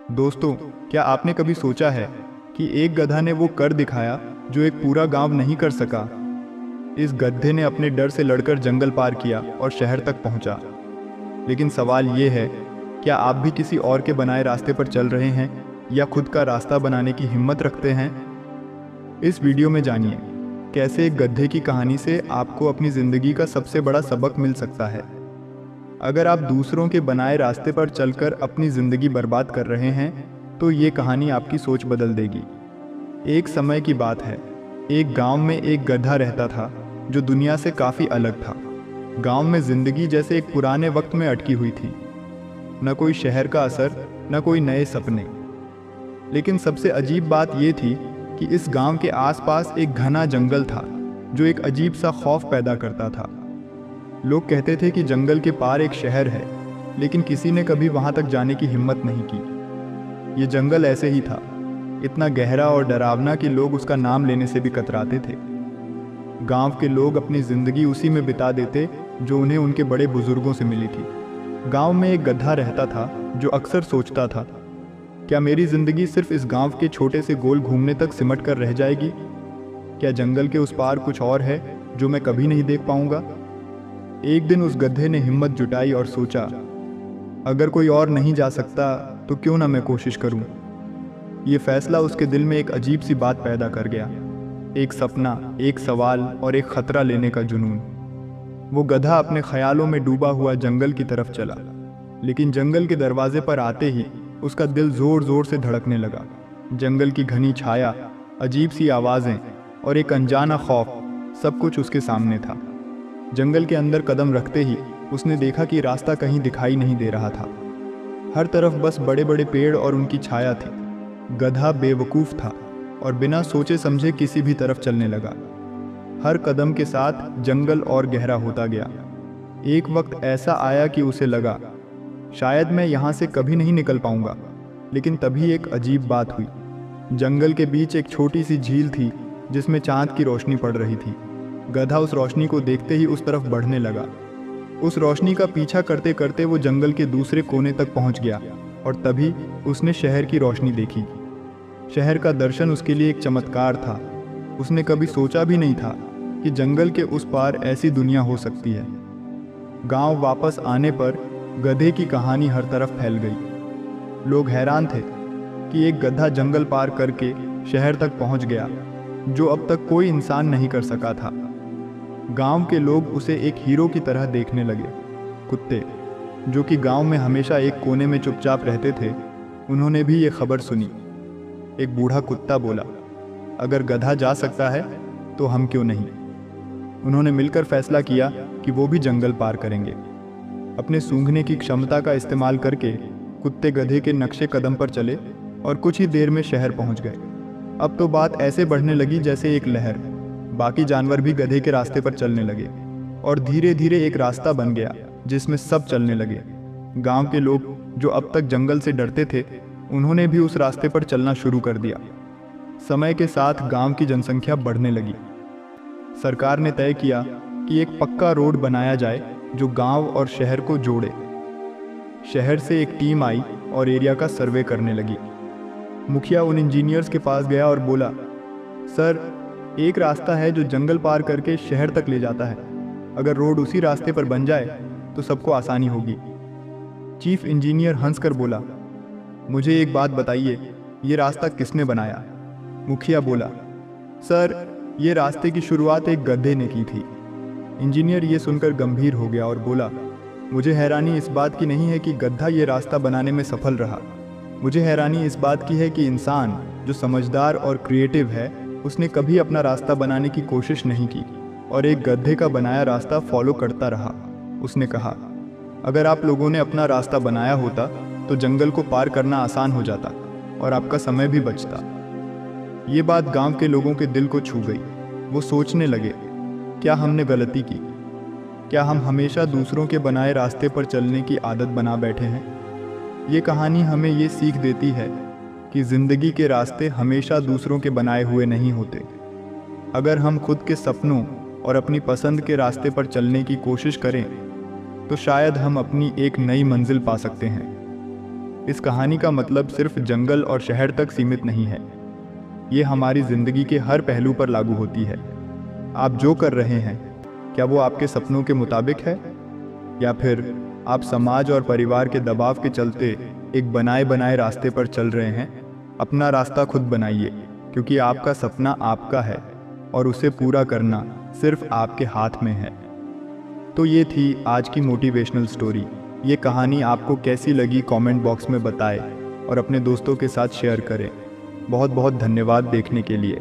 दोस्तों, क्या आपने कभी सोचा है कि एक गधा ने वो कर दिखाया जो एक पूरा गांव नहीं कर सका। इस गधे ने अपने डर से लड़कर जंगल पार किया और शहर तक पहुंचा। लेकिन सवाल ये है, क्या आप भी किसी और के बनाए रास्ते पर चल रहे हैं या खुद का रास्ता बनाने की हिम्मत रखते हैं? इस वीडियो में जानिए कैसे एक गधे की कहानी से आपको अपनी ज़िंदगी का सबसे बड़ा सबक मिल सकता है। अगर आप दूसरों के बनाए रास्ते पर चलकर अपनी ज़िंदगी बर्बाद कर रहे हैं तो ये कहानी आपकी सोच बदल देगी। एक समय की बात है, एक गांव में एक गधा रहता था जो दुनिया से काफ़ी अलग था। गांव में ज़िंदगी जैसे एक पुराने वक्त में अटकी हुई थी, न कोई शहर का असर, न कोई नए सपने। लेकिन सबसे अजीब बात यह थी कि इस गांव के आसपास एक घना जंगल था जो एक अजीब सा खौफ पैदा करता था। लोग कहते थे कि जंगल के पार एक शहर है, लेकिन किसी ने कभी वहां तक जाने की हिम्मत नहीं की। ये जंगल ऐसे ही था, इतना गहरा और डरावना कि लोग उसका नाम लेने से भी कतराते थे। गांव के लोग अपनी जिंदगी उसी में बिता देते जो उन्हें उनके बड़े बुजुर्गों से मिली थी। गांव में एक गधा रहता था जो अक्सर सोचता था, क्या मेरी जिंदगी सिर्फ इस गांव के छोटे से गोल घूमने तक सिमट कर रह जाएगी? क्या जंगल के उस पार कुछ और है जो मैं कभी नहीं देख पाऊंगा? एक दिन उस गधे ने हिम्मत जुटाई और सोचा, अगर कोई और नहीं जा सकता तो क्यों ना मैं कोशिश करूं। ये फैसला उसके दिल में एक अजीब सी बात पैदा कर गया, एक सपना, एक सवाल और एक खतरा लेने का जुनून। वो गधा अपने ख्यालों में डूबा हुआ जंगल की तरफ चला, लेकिन जंगल के दरवाजे पर आते ही उसका दिल जोर जोर से धड़कने लगा। जंगल की घनी छाया, अजीब सी आवाज़ें और एक अनजाना खौफ, सब कुछ उसके सामने था। जंगल के अंदर कदम रखते ही उसने देखा कि रास्ता कहीं दिखाई नहीं दे रहा था। हर तरफ बस बड़े बड़े पेड़ और उनकी छाया थी। गधा बेवकूफ़ था और बिना सोचे समझे किसी भी तरफ चलने लगा। हर कदम के साथ जंगल और गहरा होता गया। एक वक्त ऐसा आया कि उसे लगा, शायद मैं यहाँ से कभी नहीं निकल पाऊंगा। लेकिन तभी एक अजीब बात हुई। जंगल के बीच एक छोटी सी झील थी जिसमें चांद की रोशनी पड़ रही थी। गधा उस रोशनी को देखते ही उस तरफ बढ़ने लगा। उस रोशनी का पीछा करते करते वो जंगल के दूसरे कोने तक पहुंच गया और तभी उसने शहर की रोशनी देखी। शहर का दर्शन उसके लिए एक चमत्कार था। उसने कभी सोचा भी नहीं था कि जंगल के उस पार ऐसी दुनिया हो सकती है। गांव वापस आने पर गधे की कहानी हर तरफ फैल गई। लोग हैरान थे कि एक गधा जंगल पार करके शहर तक पहुंच गया जो अब तक कोई इंसान नहीं कर सका था। गांव के लोग उसे एक हीरो की तरह देखने लगे। कुत्ते, जो कि गांव में हमेशा एक कोने में चुपचाप रहते थे, उन्होंने भी ये खबर सुनी। एक बूढ़ा कुत्ता बोला, अगर गधा जा सकता है तो हम क्यों नहीं। उन्होंने मिलकर फैसला किया कि वो भी जंगल पार करेंगे। अपने सूंघने की क्षमता का इस्तेमाल करके कुत्ते गधे के नक्शे कदम पर चले और कुछ ही देर में शहर पहुंच गए। अब तो बात ऐसे बढ़ने लगी जैसे एक लहर। बाकी जानवर भी गधे के रास्ते पर चलने लगे और धीरे धीरे एक रास्ता बन गया जिसमें सब चलने लगे। गांव के लोग जो अब तक जंगल से डरते थे, उन्होंने भी उस रास्ते पर चलना शुरू कर दिया। समय के साथ गांव की जनसंख्या बढ़ने लगी। सरकार ने तय किया कि एक पक्का रोड बनाया जाए जो गांव और शहर को जोड़े। शहर से एक टीम आई और एरिया का सर्वे करने लगी। मुखिया उन इंजीनियर्स के पास गया और बोला, सर, एक रास्ता है जो जंगल पार करके शहर तक ले जाता है। अगर रोड उसी रास्ते पर बन जाए तो सबको आसानी होगी। चीफ इंजीनियर हंसकर बोला, मुझे एक बात बताइए, ये रास्ता किसने बनाया? मुखिया बोला, सर, ये रास्ते की शुरुआत एक गधे ने की थी। इंजीनियर ये सुनकर गंभीर हो गया और बोला, मुझे हैरानी इस बात की नहीं है कि गधा ये रास्ता बनाने में सफल रहा। मुझे हैरानी इस बात की है कि इंसान जो समझदार और क्रिएटिव है, उसने कभी अपना रास्ता बनाने की कोशिश नहीं की और एक गधे का बनाया रास्ता फॉलो करता रहा। उसने कहा, अगर आप लोगों ने अपना रास्ता बनाया होता तो जंगल को पार करना आसान हो जाता और आपका समय भी बचता। ये बात गांव के लोगों के दिल को छू गई। वो सोचने लगे, क्या हमने गलती की? क्या हम हमेशा दूसरों के बनाए रास्ते पर चलने की आदत बना बैठे हैं? ये कहानी हमें ये सीख देती है कि जिंदगी के रास्ते हमेशा दूसरों के बनाए हुए नहीं होते। अगर हम खुद के सपनों और अपनी पसंद के रास्ते पर चलने की कोशिश करें तो शायद हम अपनी एक नई मंजिल पा सकते हैं। इस कहानी का मतलब सिर्फ जंगल और शहर तक सीमित नहीं है। ये हमारी ज़िंदगी के हर पहलू पर लागू होती है। आप जो कर रहे हैं, क्या वो आपके सपनों के मुताबिक है, या फिर आप समाज और परिवार के दबाव के चलते एक बनाए बनाए रास्ते पर चल रहे हैं? अपना रास्ता खुद बनाइए, क्योंकि आपका सपना आपका है और उसे पूरा करना सिर्फ आपके हाथ में है। तो ये थी आज की मोटिवेशनल स्टोरी। ये कहानी आपको कैसी लगी कमेंट बॉक्स में बताएं और अपने दोस्तों के साथ शेयर करें। बहुत बहुत धन्यवाद देखने के लिए।